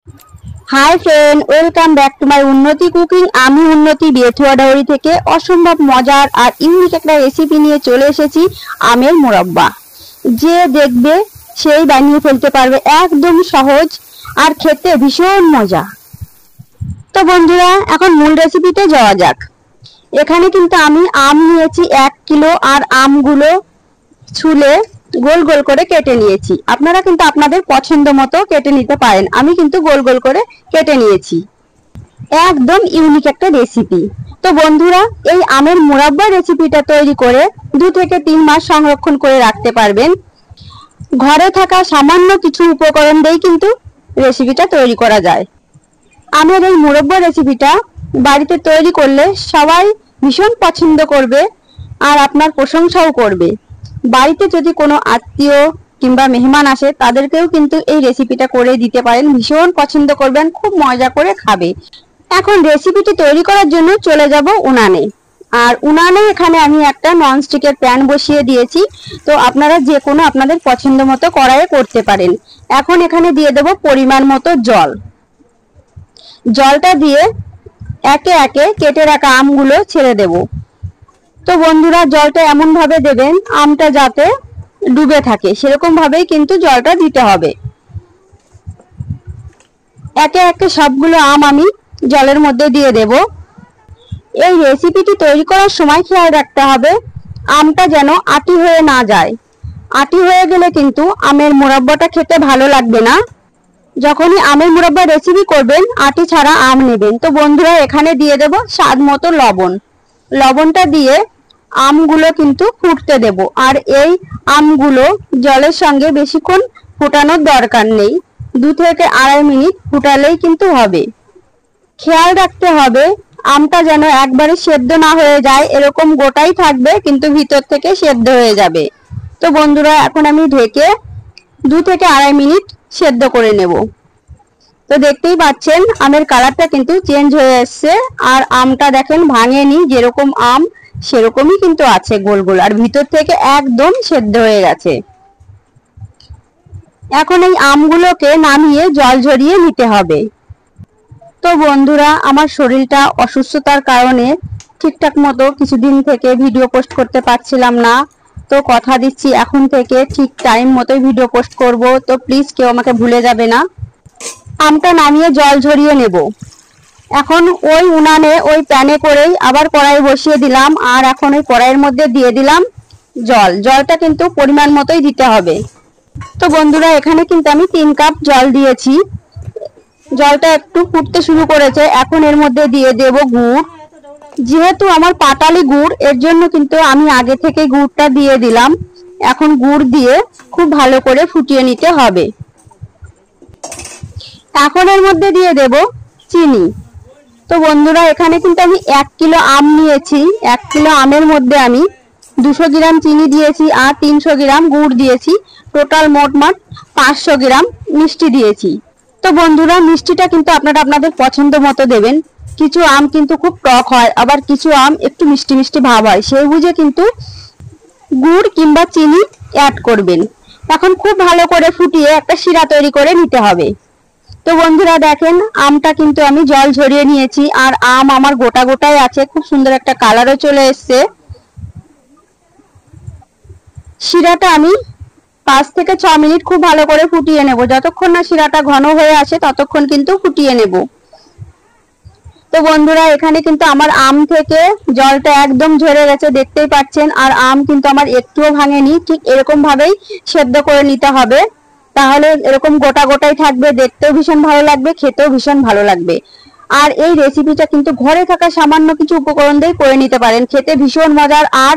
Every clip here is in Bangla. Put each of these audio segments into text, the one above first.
Hi friend, welcome back to my উন্নতি কুকিং। আমি উন্নতি বেথুয়াডাউরি থেকে অসম্ভব মজার আর ইউনিক একটা রেসিপি নিয়ে চলে এসেছি, আমের মোরব্বা। যে দেখবে সেই বানিয়ে ফেলতে পারবে, একদম সহজ আর খেতে ভীষণ মজা। তো বন্ধুরা, এখন মূল রেসিপিতে যাওয়া যাক। এখানে কিন্তু আমি আম নিয়েছি 1 কিলো, আর আমগুলো ছুলে গোল গোল করে কেটে নিয়েছি। আপনারা কিন্তু আপনাদের পছন্দ মতো কেটে নিতে পারেন, আমি কিন্তু গোল গোল করে কেটে নিয়েছি। একদম ইউনিক একটা রেসিপি। তো বন্ধুরা, এই আমের মুরাব্বা রেসিপিটা তৈরি করে 2 থেকে 3 মাস সংরক্ষণ করে রাখতে পারবেন। ঘরে থাকা সামান্য কিছু উপকরণ দিয়েই কিন্তু রেসিপিটা তৈরি করা যায়। আমের এই মুরাব্বা রেসিপিটা বাড়িতে তৈরি করলে সবাই ভীষণ পছন্দ করবে আর আপনার প্রশংসাও করবে। বাড়িতে যদি কোনো আত্মীয় কিংবা মেহমান আসে, তাদেরকেও কিন্তু এই রেসিপিটা করে দিতে পারেন, ভীষণ পছন্দ করবেন, খুব মজা করে খাবে। এখন রেসিপিটি তৈরি করার জন্য চলে যাব উনানে। আর উনানে এখানে আমি একটা ননস্টিকের প্যান বসিয়ে দিয়েছি। তো আপনারা যে কোনো আপনাদের পছন্দ মতো কড়াইয়ে করতে পারেন। এখন এখানে দিয়ে দেব পরিমাণ মতো জল। জলটা দিয়ে একে একে কেটে রাখা আমগুলো ছেড়ে দেব। তো বন্ধুরা, জলটা এমন ভাবে দেবেন আমটা যাতে ডুবে থাকে, সেরকম ভাবেই কিন্তু জলটা দিতে হবে। একে একে সবগুলো আম আমি জলের মধ্যে দিয়ে দেব। এই রেসিপিটি তৈরি করার সময় খেয়াল রাখতে হবে আমটা যেন আটি হয়ে না যায়। আটি হয়ে গেলে কিন্তু আমের মুরাব্বাটা খেতে ভালো লাগবে না। যখনই আমের মুরাব্বা রেসিপি করবেন, আটি ছাড়া আম নেবেন। তো বন্ধুরা, এখানে দিয়ে দেব স্বাদ মতো লবণ। লবণটা দিয়ে আমগুলো কিন্তু ফুটতে দেব। আর এই আমগুলো জলের সঙ্গে বেশিক্ষণ ফোটানোর দরকার নেই, 2 থেকে 2.5 মিনিট ফুটালেই কিন্তু হবে। খেয়াল রাখতে হবে আমটা যেন একবারে সেদ্ধ না হয়ে যায়, এরকম গোটাই থাকবে কিন্তু ভিতর থেকে সেদ্ধ হয়ে যাবে। তো বন্ধুরা, এখন আমি ঢেকে 2 থেকে 2.5 মিনিট সেদ্ধ করে নেব। তো দেখতেই পাচ্ছেন আমের কালারটা কিন্তু চেঞ্জ হয়ে এসছে। আর আমটা দেখেন ভাঙেনি, যেরকম আম সেরকমই কিন্তু আছে গোল গোল, আর ভিতর থেকে একদম সেদ্ধ হয়ে গেছে। এখন এই আমগুলোকে নামিয়ে জল ঝরিয়ে নিতে হবে। তো বন্ধুরা, আমার শরীরটা অসুস্থতার কারণে ঠিকঠাক মতো কিছুদিন থেকে ভিডিও পোস্ট করতে পারছিলাম না। তো কথা দিচ্ছি এখন থেকে ঠিক টাইম মতোই ভিডিও পোস্ট করব। তো প্লিজ কেউ আমাকে ভুলে যাবে না। আমটা নামিয়ে জল ঝরিয়ে নেব। এখন ওই উনানে ওই প্যানে করেই আবার কড়াই বসিয়ে দিলাম। আর এখন ওই কড়াইয়ের মধ্যে দিয়ে দিলাম জল। জলটা কিন্তু পরিমাণ মতোই দিতে হবে। তো বন্ধুরা, এখানে কিন্তু আমি 3 কাপ জল দিয়েছি। জলটা একটু ফুটতে শুরু করেছে। এখন এর মধ্যে দিয়ে দেব গুড়। যেহেতু আমার পাটালি গুড়, এর জন্য কিন্তু আমি আগে থেকে গুড়টা দিয়ে দিলাম। এখন গুড় দিয়ে খুব ভালো করে ফুটিয়ে নিতে হবে। এখন এর মধ্যে দিয়ে দেব চিনি। তো বন্ধুরা, এখানে কিন্তু আমি 1 কিলো আম নিয়েছি। 1 কিলো আমের মধ্যে আমি 200 গ্রাম চিনি দিয়েছি আর 300 গ্রাম গুড় দিয়েছি। টোটাল মোট 500 গ্রাম মিষ্টি দিয়েছি। তো বন্ধুরা, মিষ্টিটা কিন্তু আপনারা আপনাদের পছন্দ মতো দেবেন। কিছু আম কিন্তু খুব টক হয়, আবার কিছু আম একটু মিষ্টি মিষ্টি ভাব হয়, সেই বুঝে কিন্তু গুড় কিংবা চিনি অ্যাড করবেন। এখন খুব ভালো করে ফুটিয়ে একটা শিরা তৈরি করে নিতে হবে। তো বন্ধুরা দেখেন, আমটা কিন্তু আমি জল ঝরিয়ে নিয়েছি আর আম আমার গোটা গোটাই আছে, খুব সুন্দর একটা কালারও চলে এসছে। শিরাটা আমি 5 থেকে 6 মিনিট খুব ভালো করে ফুটিয়ে নেব। যতক্ষণ না শিরাটা ঘন হয়ে আসে ততক্ষণ কিন্তু ফুটিয়ে নেব। তো বন্ধুরা, এখানে কিন্তু আমার আম থেকে জলটা একদম ঝরে গেছে, দেখতেই পাচ্ছেন। আর আম কিন্তু আমার একটুও ভাঙেনি, ঠিক এরকম ভাবেই সেদ্ধ করে নিতে হবে। তাহলে এরকম গোটা গোটাই থাকবে, দেখতেও ভীষণ ভালো লাগবে, খেতেও ভীষণ ভালো লাগবে। আর এই রেসিপিটা কিন্তু ঘরে থাকা সামান্য কিছু উপকরণ দিয়ে করে নিতে পারেন, খেতে ভীষণ মজার। আর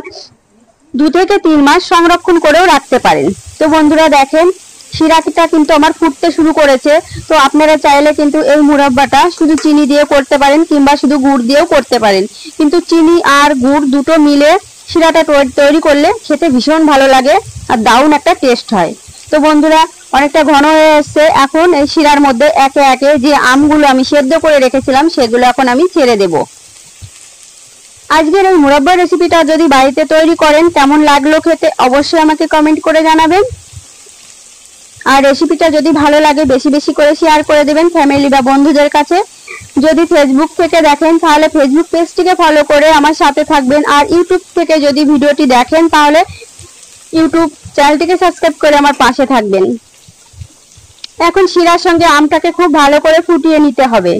2 থেকে 3 মাস সংরক্ষণ করেও রাখতে পারেন। তো বন্ধুরা দেখেন, শিরাটা কিন্তু আমার ফুটতে শুরু করেছে। তো আপনারা চাইলে কিন্তু এই মুরাব্বাটা শুধু চিনি দিয়ে করতে পারেন কিংবা শুধু গুড় দিয়েও করতে পারেন, কিন্তু চিনি আর গুড় দুটো মিলে শিরাটা তৈরি করলে খেতে ভীষণ ভালো লাগে আর দারুণ একটা টেস্ট হয়। তো বন্ধুরা, অনেকটা ঘন হয়ে এসছে। এখন এই শিরার মধ্যে একে একে যে আমগুলো আমি সেদ্ধ করে রেখেছিলাম সেগুলো এখন আমি ছেড়ে দেব। আজকের এই মুরাব্বা রেসিপিটা যদি বাড়িতে তৈরি করেন, কেমন লাগলো খেতে অবশ্যই আমাকে কমেন্ট করে জানাবেন। আর রেসিপিটা যদি ভালো লাগে বেশি বেশি করে শেয়ার করে দেবেন ফ্যামিলি বা বন্ধুদের কাছে। যদি ফেসবুক থেকে দেখেন তাহলে ফেসবুক পেজটিকে ফলো করে আমার সাথে থাকবেন। আর ইউটিউব থেকে যদি ভিডিওটি দেখেন তাহলে ইউটিউব চ্যানেলটিকে সাবস্ক্রাইব করে আমার পাশে থাকবেন। এখন শিরার সঙ্গে আমটাকে খুব ভালো করে ফুটিয়ে নিতে হবে।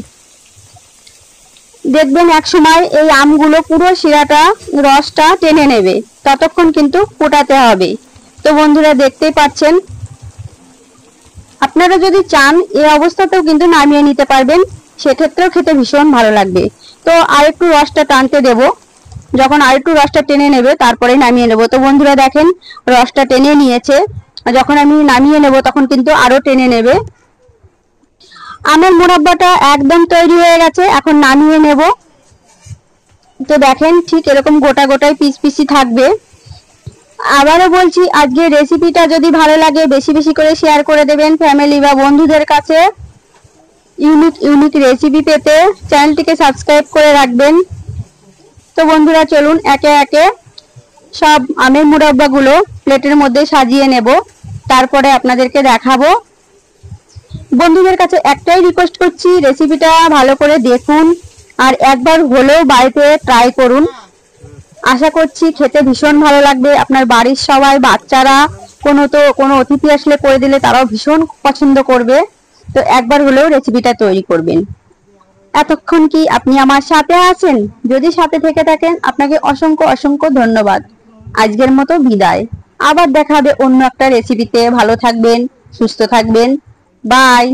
দেখবেন এক সময় এই আমগুলো পুরো শিরাটা রসটা টেনে নেবে, ততক্ষণ কিন্তু ফোটাতে হবে। তো বন্ধুরা দেখতেই পাচ্ছেন, আপনারা যদি চান এই অবস্থাতেও কিন্তু নামিয়ে নিতে পারবেন, সেক্ষেত্রেও খেতে ভীষণ ভালো লাগবে। তো আরেকটু রসটা টানতে দেব, যখন আরেকটু রসটা টেনে নেবে তারপরে নামিয়ে নেব। তো বন্ধুরা দেখেন রসটা টেনে নিয়েছে, যখন আমি নামিয়ে নেব তখন কিন্তু আরো টেনে নেবে। আমের মোরাব্বাটা একদম তৈরি হয়ে গেছে, এখন নামিয়ে নেব। তো দেখেন ঠিক এরকম গোটা গোটাই পিস পিসি থাকবে। আবারও বলছি, আজকে রেসিপিটা যদি ভালো লাগে বেশি বেশি করে শেয়ার করে দেবেন ফ্যামিলি বা বন্ধুদের কাছে। ইউনিক ইউনিক রেসিপি পেতে চ্যানেলটিকে সাবস্ক্রাইব করে রাখবেন। তো বন্ধুরা চলুন একে একে সব আমের মুরাব্বাগুলো প্লেটের মধ্যে সাজিয়ে নেব, তারপরে আপনাদেরকে দেখাবো। বন্ধুদের কাছে একটাই রিকোয়েস্ট করছি, রেসিপিটা ভালো করে দেখুন আর একবার হলেও বাড়িতে ট্রাই করুন। আশা করছি খেতে ভীষণ ভালো লাগবে। আপনার বাড়ির সবাই, বাচ্চারা, কোনো অতিথি আসলে করে দিলে তারাও ভীষণ পছন্দ করবে। তো একবার হলেও রেসিপিটা তৈরি করবেন। এতক্ষণ কি আপনি আমার সাথে আছেন? যদি সাথে থেকে থাকেন আপনাকে অসংখ্য অসংখ্য ধন্যবাদ। আজকের মতো বিদায়, আবার দেখা হবে অন্য একটা রেসিপিতে। ভালো থাকবেন, সুস্থ থাকবেন, বাই।